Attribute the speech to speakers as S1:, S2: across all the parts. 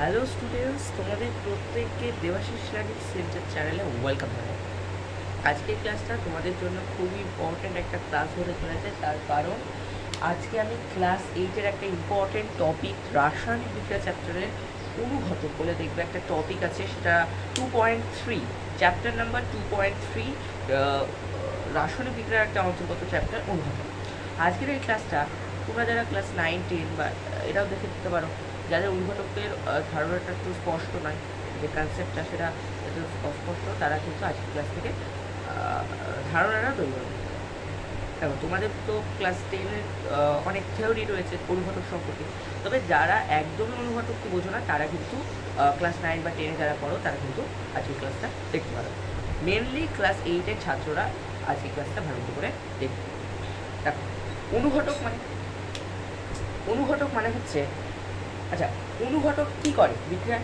S1: Hello students, তোমাদের প্রত্যেককে Debashis learning centre চ্যানেলে ওয়েলকাম জানাই। আজকের ক্লাসটা তোমাদের জন্য খুবই ইম্পর্ট্যান্ট একটা ক্লাস হতে চলেছে, তার কারণ আজকে আমি ক্লাস 8-এর একটা ইম্পর্ট্যান্ট টপিক রাসায়নিক বিক্রিয়া চ্যাপ্টারের অনুঘটক বলে দেখবে একটা টপিক আছে, সেটা 2.3 চ্যাপ্টার নাম্বার 2.3 রাসায়নিক বিক্রিয়ার একটা অন্তর্গত চ্যাপ্টার অনুঘটক। আজকের এই ক্লাসটা তোমরা যারা ক্লাস 9-10 বা এটাও দেখে দিতে পারো, যাদের অনুঘটকের ধারণাটা একটু স্পষ্ট নয়, যে কনসেপ্টটা সেটা একটু অস্পষ্ট, তারা কিন্তু আজকের ক্লাস থেকে ধারণাটা তৈরি করবে। দেখো, তোমাদের তো ক্লাস 10-এর অনেক থিওরি রয়েছে অনুঘটক সম্পর্কে, তবে যারা একদমই অনুঘটককে বোঝো না তারা কিন্তু ক্লাস 9 বা 10-এ যারা পড়ো তারা কিন্তু আজকের ক্লাসটা দেখতে পারো। মেনলি ক্লাস 8-এর ছাত্ররা আজকের ক্লাসটা ভালো করে দেখবে। দেখো, অনুঘটক মানে হচ্ছে, আচ্ছা, অনুঘটক কি করে বিক্রিয়া?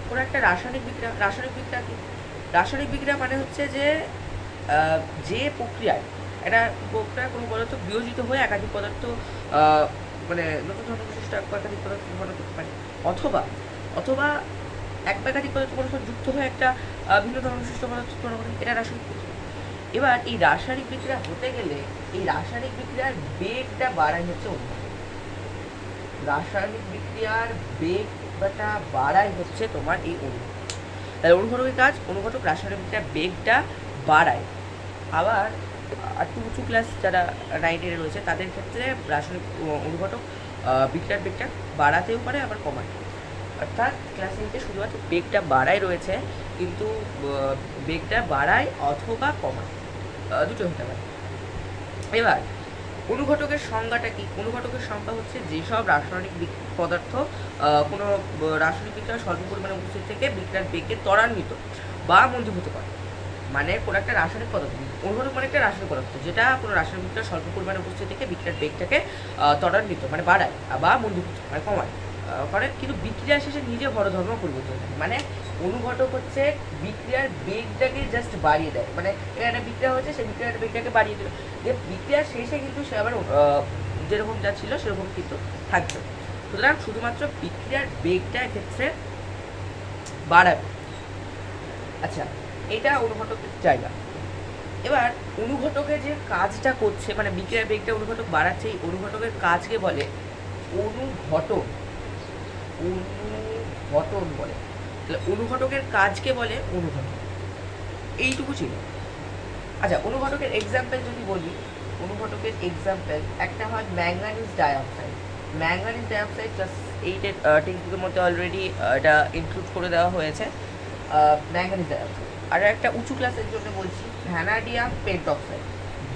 S1: কোনো একটা রাসায়নিক বিক্রিয়া কি? রাসায়নিক বিক্রিয়া মানে হচ্ছে যে প্রক্রিয়ায় একটা প্রক্রিয়া কোনো পদার্থ বিয়োজিত হয়ে একাধিক পদার্থ মানে নতুন ধরনের বিশিষ্ট একাধিক পদার্থ গ্রহণ করতে পারে, অথবা অথবা এক বা একাধিক পদার্থ পরস্পর যুক্ত হয়ে একটা ভিন্ন ধরনের বিশিষ্ট পদার্থ গ্রহণ করে, এটা রাসায়নিক বিক্রিয়া। এবার এই রাসায়নিক বিক্রিয়া হতে গেলে এই রাসায়নিক বিক্রিয়ার বেগটা বাড়াই হচ্ছে অনুঘটক। রাসায়নিক বিক্রিয়ার বেগটা বাড়াই হচ্ছে তোমার এই অনুঘটক। তাহলে অনুঘটকের কাজ, অনুঘটক রাসায়নিক বিক্রিয়ার বেগটা বাড়ায়। আবার একটু উঁচু ক্লাস যারা 9-10 রয়েছে তাদের ক্ষেত্রে রাসায়নিক অনুঘটক বিক্রিয়ার বেগটা বাড়াতেও পারে, আবার কমায়। অর্থাৎ ক্লাস 8-এ শুধুমাত্র বেগটা বাড়াই রয়েছে, কিন্তু বেগটা বাড়ায় অথবা কমায়, দুটো হতে পারে। এবার অনুঘটকের সংজ্ঞাটা কি? অনুঘটকের সংজ্ঞা হচ্ছে যেসব রাসায়নিক পদার্থ কোনো রাসায়নিক বিক্রিয়া স্বল্প পরিমাণে উপস্থিত থেকে বিক্রিয়ার বেগকে ত্বরান্বিত বা মন্দীভূত করে। মানে কোনো একটা রাসায়নিক পদার্থ, অনুঘটক মানে একটা রাসায়নিক পদার্থ যেটা কোনো রাসায়নিক বিক্রিয়া স্বল্প পরিমাণে উপস্থিত থেকে বিক্রিয়ার বেগটাকে ত্বরান্বিত মানে বাড়ায় বা মন্দীভূত মানে কমায় করে, কিন্তু বিক্রিয়া শেষে নিজে ধর্ম পরিবর্তন থাকে। মানে অনুঘটক হচ্ছে বিক্রিয়ার বেগটাকে জাস্ট বাড়িয়ে দেয়, মানে একটা বিক্রিয়া হচ্ছে সেই বিক্রিয়ার বেগটাকে বাড়িয়ে দেবে, যে বিক্রিয়ার শেষে কিন্তু সে আবার যেরকম যা ছিল সেরকম কিন্তু থাকবে। সুতরাং শুধুমাত্র বিক্রিয়ার বেগটা ক্ষেত্রে বাড়াবে। আচ্ছা, এটা অনুঘটকের জায়গা। এবার অনুঘটকের যে কাজটা করছে, মানে বিক্রিয়ার বেগটা অনুঘটক বাড়াচ্ছে, এই অনুঘটকের কাজকে বলে অনুঘটন। অনুঘটন বলে। তাহলে অনুঘটকের কাজকে বলে অনুঘটন। এইটুকু ছিল। আচ্ছা, অনুঘটকের এক্সাম্পল যদি বলি, অনুঘটকের এক্সাম্পল একটা হয় manganese dioxide. Manganese dioxide class 8-এর টেক্সটবুকের মধ্যে অলরেডি এটা ইনক্লুড করে দেওয়া হয়েছে, ম্যাঙ্গানিজ ডাইঅক্সাইড। আর একটা উঁচু ক্লাসের জন্য বলছি vanadium pentoxide.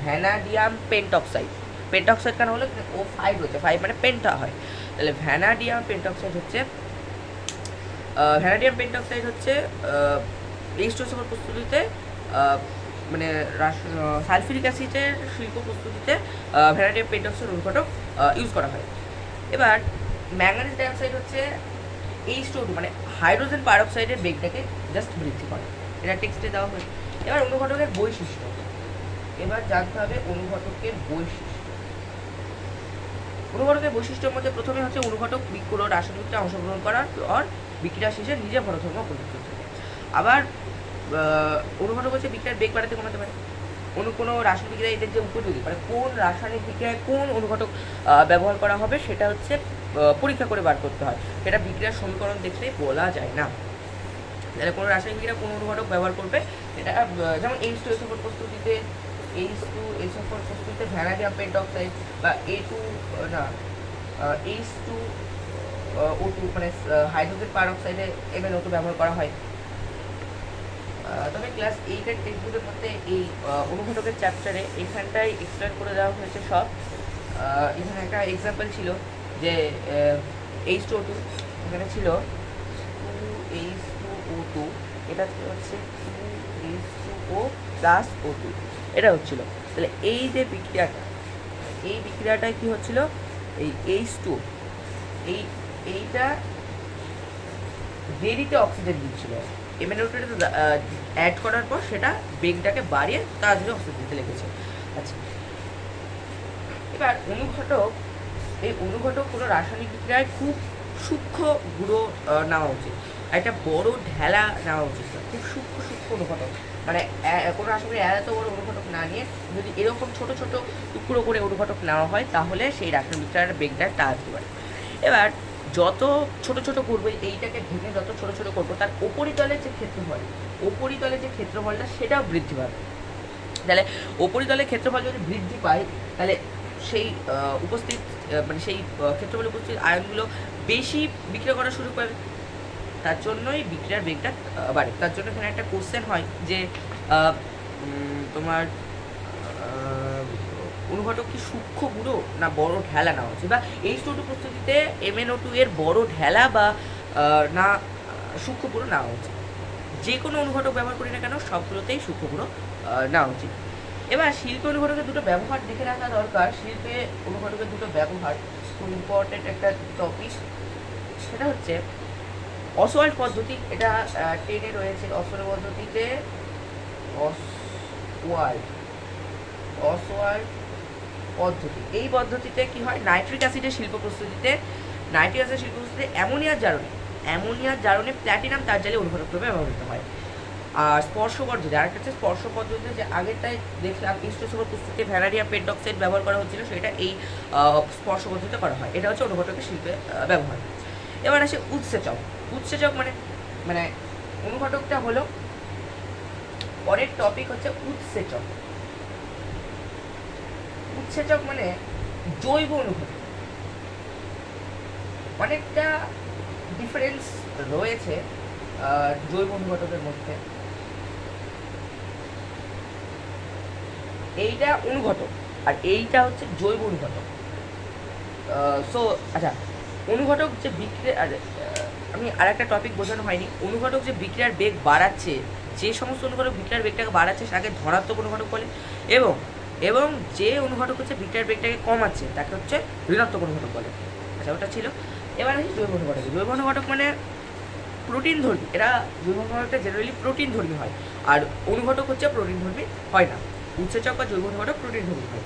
S1: Vanadium pentoxide, pentoxide কেন হলো? ও 5 হচ্ছে, 5 মানে পেন্টা হয়। তাহলে ভ্যানাডিয়াম পেন্টক্সাইড হচ্ছে H2SO4 প্রস্তুতিতে মানে সালফিউরিক অ্যাসিডের শিল্প প্রস্তুতিতে ভ্যানাডিয়াম পেন্টক্সাইড অনুঘটক ইউজ করা হয়। এবার ম্যাঙ্গানিজ ডাইঅক্সাইড হচ্ছে H2O2 মানে হাইড্রোজেন পারঅক্সাইডের বেগটাকে জাস্ট বৃদ্ধি করে, এটা টেক্সটে দেওয়া হয়েছে। এবার অনুঘটকের বৈশিষ্ট্য, এবার জানতে হবে অনুঘটকের বৈশিষ্ট্য। অনুঘটকের বৈশিষ্ট্যের মধ্যে প্রথমে হচ্ছে অনুঘটক কোনো রাসায়নিক বিক্রিয়ায় অংশগ্রহণ করার পর বিক্রিয়া শেষে নিজে ধর্ম পরিবর্তন থাকে। আবার অনুঘটক হচ্ছে বিক্রিয়ার বেগ বাড়াতে কমাতে পারে। কোনো রাসায়নিক বিক্রিয়া এদের যে উপযোগী, মানে কোন রাসায়নিক বিক্রিয়ায় কোন অনুঘটক ব্যবহার করা হবে সেটা হচ্ছে পরীক্ষা করে বার করতে হয়, সেটা বিক্রিয়ার সমীকরণ দেখলেই বলা যায় না। তাহলে কোনো রাসায়নিক বিক্রিয়া কোন অনুঘটক ব্যবহার করবে, এটা যেমন H2SO4 প্রস্তুতিতে H2SO4 প্রস্তুতিতে ভ্যানাডিয়াম পেন্টক্সাইড বা H2O2 মানে হাইড্রোজেন পারঅক্সাইডে MnO2 ব্যবহার করা হয়। তবে ক্লাস 8-এর টেক্সটবুকের মধ্যে এই অনুঘটকের চ্যাপ্টারে এখানটাই এক্সপ্লেন করে দেওয়া হয়েছে সব। এখানে একটা এক্সাম্পল ছিল যে H2O2, এখানে ছিল 2H2O2, এটা হচ্ছে 2H2O প্লাস O2, এটা হচ্ছিল। তাহলে এই যে বিক্রিয়াটা, এই বিক্রিয়াটায় কি হচ্ছিল, এই H2 এইটা দেরিতে অক্সিজেন দিচ্ছিল, MnO2 অ্যাড করার পর সেটা বেগটাকে বাড়িয়ে তাড়াতাড়ি অক্সিজেন দিতে লেগেছে। আচ্ছা, এবার অনুঘটক, এই অনুঘটক কোনো রাসায়নিক বিক্রিয়ায় খুব সূক্ষ্ম গুঁড়ো নেওয়া উচিত, একটা বড় ঢেলা নেওয়া উচিত না, খুব সূক্ষ্ম সূক্ষ্ম অনুঘটক, মানে কোনো রাসায়নিক এত বড় অনুঘটক না নিয়ে যদি এরকম ছোট ছোট টুকরো করে অনুঘটক নেওয়া হয় তাহলে সেই রাসায়নিক বিক্রিয়ার বেগটা টানতে পারে। এবার যত ছোট ছোট করবো, এইটাকে ভেঙে যত ছোট ছোট করবো, তার উপরিতলের যে ক্ষেত্রফল, উপরিতলের যে ক্ষেত্রফলটা সেটাও বৃদ্ধি পাবে। তাহলে উপরিতলের ক্ষেত্রফল যদি বৃদ্ধি পায় তাহলে সেই উপস্থিত মানে সেই ক্ষেত্রফলে উপস্থিত আয়নগুলো বেশি বিক্রিয়া করার সুযোগ পাবে, তার জন্যই বিক্রিয়ার বেগটা বাড়ে। তার জন্য এখানে একটা কোশ্চেন হয় যে তোমার অনুঘটক কি সূক্ষ্ম গুঁড়ো না বড় ঢেলা নেওয়া উচিত, বা H2O প্রস্তুতিতে MnO2 এর বড় ঢেলা বা না সূক্ষ্ম গুঁড়ো নেওয়া উচিত। যে কোনো অনুঘটক ব্যবহার করি না কেন সবগুলোতেই সূক্ষ্ম গুঁড়ো নেওয়া উচিত। এবার শিল্পে অনুঘটকের দুটো ব্যবহার দেখে রাখা দরকার। শিল্পে অনুঘটকের দুটো ব্যবহার খুব ইম্পর্টেন্ট একটা টপিক, সেটা হচ্ছে অসওয়াল্ড পদ্ধতি। এটা 10 এ রয়েছে। অসওয়াল্ড পদ্ধতিতে অসওয়াল্ড পদ্ধতি, এই পদ্ধতিতে কি হয়, নাইট্রিক অ্যাসিডের শিল্প প্রস্তুতিতে অ্যামোনিয়ার জারণে প্ল্যাটিনাম তার জালে অনুঘটক রূপে ব্যবহৃত হয়। আর স্পর্শ পদ্ধতি, আরেকটা হচ্ছে স্পর্শ পদ্ধতিতে, যে আগেরটাই দেখলাম H2SO4 প্রস্তুতিতে ভ্যানাডিয়াম পেন্টক্সাইড ব্যবহার করা হচ্ছিল, সেটা এই স্পর্শ পদ্ধতিতে করা হয়। এটা হচ্ছে অনুঘটকের শিল্পে ব্যবহার। এবার আসে উৎসেচক। উৎসেচক মানে অনুঘটকটা হলো, পরের টপিক হচ্ছে উৎসেচক। উৎসেচক মানে জৈব অনুঘটক। অনেকটা ডিফারেন্স রয়েছে জৈব অনুঘটকের মধ্যে। এইটা অনুঘটক আর এইটা হচ্ছে জৈব অনুঘটক। সো আচ্ছা, অনুঘটক যে বিক্রিয়া, আমি আর একটা টপিক বোঝানো হয়নি, অনুঘটক যে বিক্রিয়ার বেগ বাড়াচ্ছে, যে সমস্ত অনুঘটক বিক্রিয়ার বেগটাকে বাড়াচ্ছে তাকে ধনাত্মক অনুঘটক বলে, এবং যে অনুঘটক হচ্ছে বিক্রিয়ার বেগটাকে কমাচ্ছে তাকে হচ্ছে ঋণাত্মক অনুঘটক বলে। আচ্ছা, ওটা ছিল। এবার আসি জৈব অনুঘটক। জৈব অনুঘটক মানে প্রোটিন ধর্মী। এরা জৈব অনুঘটকটা জেনারেলি প্রোটিন ধর্মী হয়, আর অনুঘটক হচ্ছে প্রোটিন ধর্মী হয় না। উৎসেচক বা জৈব অনুঘটক প্রোটিন ধর্মী হয়।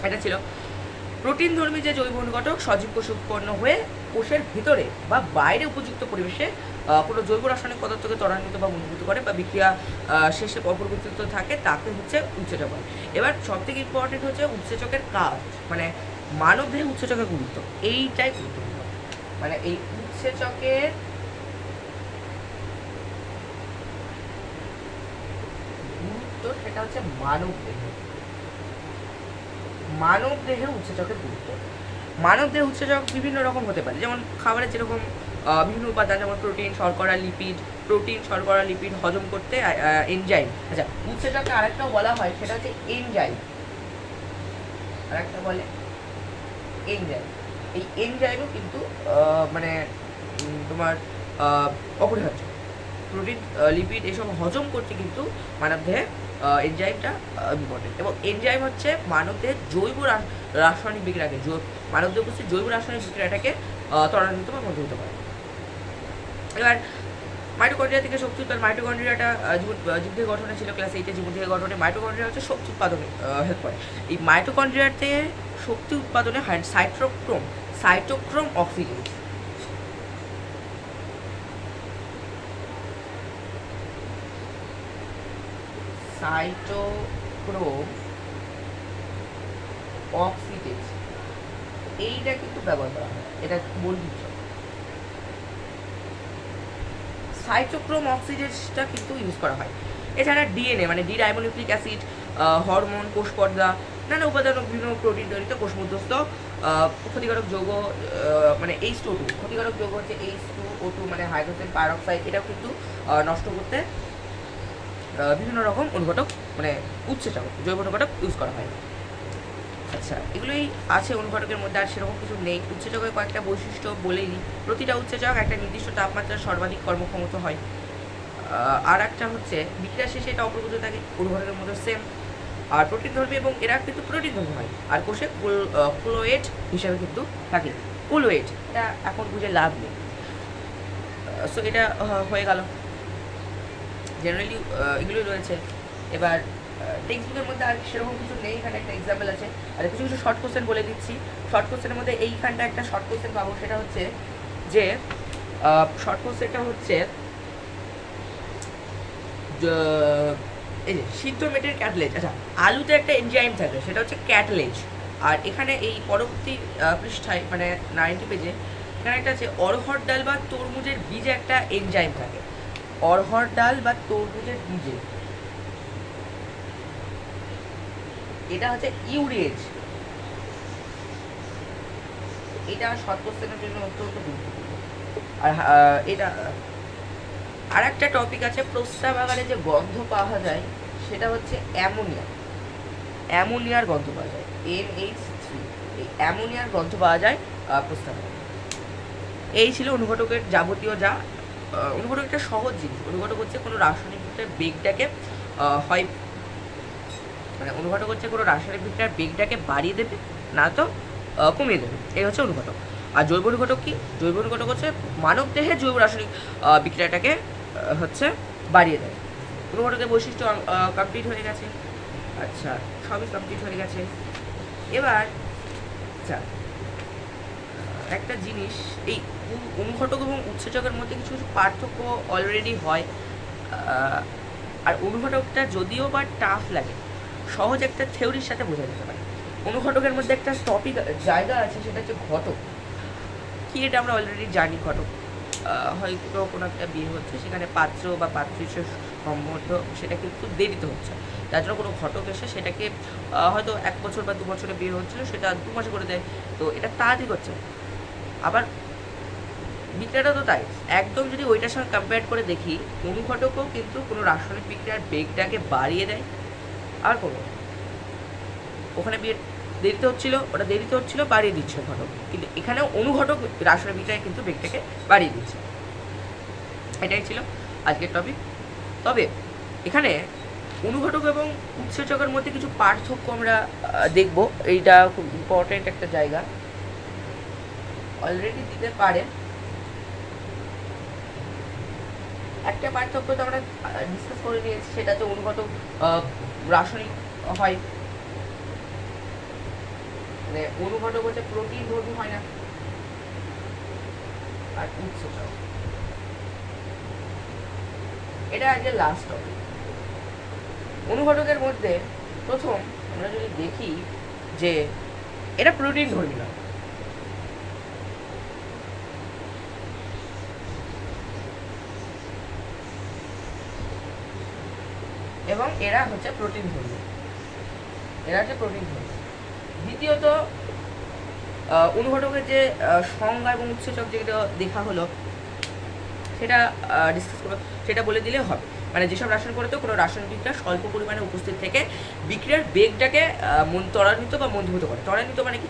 S1: এটা ছিল। প্রোটিন ধর্মী যে জৈব অনুঘটক সজীব কোষে উৎপন্ন হয়ে কোষের ভিতরে বা বাইরে উপযুক্ত পরিবেশে কোনো জৈব রাসায়নিক পদার্থকে ত্বরান্বিত বা মূলীভূত করে বা বিক্রিয়া শেষে অপরিবর্তিত থাকে, তাকে হচ্ছে উৎসেচক বলে। এবার সবথেকে ইম্পর্টেন্ট হচ্ছে উৎসেচকের কাজ, মানে মানবদেহে উৎসেচকের গুরুত্ব, এইটাই গুরুত্বপূর্ণ। মানে এই উৎসেচকের গুরুত্ব, সেটা হচ্ছে মানবদেহে উৎসেচকের গুরুত্ব। মানবদেহে উৎসেচক বিভিন্ন রকম হতে পারে, যেমন খাবারের যেরকম বিভিন্ন উপাদান, যেমন প্রোটিন, শর্করা, লিপিড হজম করতে এনজাইম। আচ্ছা, উৎসেচককে আরেকটাও বলা হয়, সেটা হচ্ছে এনজাইম। আরেকটা বলে এনজাইম। এই এনজাইমও কিন্তু মানে তোমার অপরিহার্য। প্রোটিন, লিপিড এসব হজম করতে কিন্তু মানবদেহে এনজাইমটা ইম্পর্টেন্ট। এবং এনজাইম হচ্ছে মানবদেহের জৈব রাসায়নিক বিক্রিয়াকে, মানবদেহে উপস্থিত জৈব রাসায়নিক বিক্রিয়াটাকে ত্বরান্বিত বা মধ্যবিত করে। এবার মাইটোকন্ড্রিয়া থেকে শক্তি উৎপাদন। মাইটোকন্ড্রিয়াটা জীবদেহ গঠনে ছিল ক্লাস 8-এ। জীবদেহ গঠনে মাইটোকন্ড্রিয়া হচ্ছে শক্তি উৎপাদনে হেল্প করে। এই মাইটোকন্ড্রিয়াতে শক্তি উৎপাদনে হয় সাইটোক্রোম অক্সিডেজ। সাইটোক্রোম অক্সিডেজ এইটা কিন্তু ব্যবহার করা হয়, এটা বলবি। সাইটোক্রোম অক্সিডেজটা কিন্তু ইউজ করা হয়। এছাড়া ডিএনএ মানে ডি রাইবোনিউক্লিক অ্যাসিড, হরমোন, কোষ পর্দা, নানা উপাদান, বিভিন্ন প্রোটিন তৈরিতে কোষ মধ্যস্থ ক্ষতিকারক যৌগ, মানে H2O2 ক্ষতিকারক যৌগ হচ্ছে H2O2 মানে হাইড্রোজেন পারঅক্সাইড, এটাও কিন্তু নষ্ট করতে বিভিন্ন রকম অনুঘটক মানে উৎসেচক, জৈব অনুঘটক ইউজ করা হয়। আচ্ছা, এগুলোই আছে অনুঘটকের মধ্যে, আর সেরকম কিছু নেই। উৎসেচকের কয়েকটা বৈশিষ্ট্য বলেই নিই। প্রতিটা উৎসেচক একটা নির্দিষ্ট তাপমাত্রায় সর্বাধিক কর্মক্ষমত হয়। আর একটা হচ্ছে বিক্রিয়া শেষে এটা অপ্রবর্তিত থাকে, অনুঘটকের মধ্যে সেম। আর প্রোটিন ধর্মী, এবং এরা কিন্তু প্রোটিন ধর্মী হয়। আর কোষে কোলোয়েড হিসাবে কিন্তু থাকে। কোলোয়েড এটা এখন বুঝে লাভ নেই। সো এটা হয়ে গেল। জেনারেলি এগুলোই রয়েছে। এবার টেক্সট বুকের মধ্যে আর সেরকম কিছু নেই। এখানে একটা এক্সাম্পল আছে, আর কিছু শর্ট কোশ্চেন বলে দিচ্ছি। শর্ট কোশ্চেনের মধ্যে এইখানটা একটা শর্ট কোশ্চেন পাবো, সেটা হচ্ছে যে শর্ট কোর্স এটা হচ্ছে এই যে সিদ্ধ মেটের ক্যাটলেজ। আচ্ছা, আলুতে একটা এনজাইম থাকে, সেটা হচ্ছে ক্যাটলেজ। আর এখানে এই পরবর্তী পৃষ্ঠায় মানে 90 পেজে এখানে একটা আছে অড়হর ডাল বা তরমুজের বীজে একটা এনজাইম থাকে। অড়হর ডাল বা তরমুজের বীজে এটা হচ্ছে ইউরেজ। এটা শর্ট কোশ্চেনের জন্য অত্যন্ত গুরুত্বপূর্ণ। আর এটা আর একটা টপিক আছে, প্রস্রাবাগারে যে গন্ধ পাওয়া যায় সেটা হচ্ছে অ্যামোনিয়া। অ্যামোনিয়ার গন্ধ পাওয়া যায়, NH3। এই অ্যামোনিয়ার গন্ধ পাওয়া যায় প্রস্রাবাগারে। এই ছিল অনুঘটকের যাবতীয় যা। অনুঘটক একটা সহজ জিনিস। অনুঘটক হচ্ছে কোনো রাসায়নিক বিক্রিয়ার বেগটাকে হয় মানে অনুঘটক হচ্ছে কোনো রাসায়নিক বিক্রিয়ার বেগটাকে বাড়িয়ে দেবে, না তো কমিয়ে দেবে। এই হচ্ছে অনুঘটক। আর জৈব অনুঘটক কি? জৈব অনুঘটক হচ্ছে মানব দেহে জৈব রাসায়নিক বিক্রিয়াটাকে হচ্ছে বাড়িয়ে দেয়। অনুঘটকের বৈশিষ্ট্য কমপ্লিট হয়ে গেছে। আচ্ছা, সবই কমপ্লিট হয়ে গেছে। এবার আচ্ছা, একটা জিনিস, এই অনুঘটক এবং উৎসেচকের মধ্যে কিছু কিছু পার্থক্য অলরেডি হয়। আর অনুঘটকটা যদিও বা টাফ লাগে, সহজ একটা থিওরির সাথে বোঝা যেতে পারে। অনুঘটকের মধ্যে একটা টপিক জায়গা আছে, সেটা হচ্ছে ঘটক। কি এটা আমরা অলরেডি জানি। ঘটক হয়তো কোনো একটা বিয়ে হচ্ছে, সেখানে পাত্র বা পাত্রীর সম্বন্ধ সেটা কিন্তু দেরিতে হচ্ছে, তার জন্য কোনো ঘটক এসে সেটাকে হয়তো 1 বছর বা 2 বছরে বিয়ে হচ্ছিলো, সেটা 2 মাসে করে দেয়। তো এটা তাড়াতাড়ি করছে। আবার বিক্রিয়াটা তো তাই, একদম যদি ওইটার সঙ্গে কম্পেয়ার করে দেখি, অনুঘটকও কিন্তু কোনো রাসায়নিক বিক্রিয়ার বেগটাকে বাড়িয়ে দেয়। আর কোনো ওখানে বিয়ে দেরিতে হচ্ছিলো, ওটা দেরিতে হচ্ছিলো, বাড়িয়ে দিচ্ছে ঘটক। কিন্তু এখানেও অনুঘটক রাসায়নিক বিক্রিয়ায় কিন্তু বেগটাকে বাড়িয়ে দিচ্ছে। এটাই ছিল আজকের টপিক। তবে এখানে অনুঘটক এবং উৎসেচকের মধ্যে কিছু পার্থক্য আমরা দেখব। এইটা খুব ইম্পর্টেন্ট একটা জায়গা, অলরেডি দিতে পারে। একটা পার্থক্য তো আমরা ডিসকাস করে নিয়েছি, সেটা হচ্ছে অনুঘটক রাসায়নিক হয়, মানে অনুঘটক হচ্ছে প্রোটিন ধর্মী হয় না। আর উৎসেচক এটা আজকে লাস্ট টপিক। অনুঘটকের মধ্যে প্রথম আমরা যদি দেখি যে এটা প্রোটিন ধর্মী না, এবং এরা হচ্ছে প্রোটিন ধর্মী। এরা হচ্ছে প্রোটিন ধর্মী। দ্বিতীয়ত, অনুঘটকের যে সংজ্ঞা এবং উৎসেচক যেটা দেখা হলো, সেটা ডিসকাস করো, সেটা বলে দিলে হবে। মানে যেসব রাসায়নিক পদার্থ কোনো রাসায়নিক বিক্রিয়া স্বল্প পরিমাণে উপস্থিত থেকে বিক্রিয়ার বেগটাকে ত্বরান্বিত বা মন্দীভূত করে। ত্বরান্বিত মানে কি?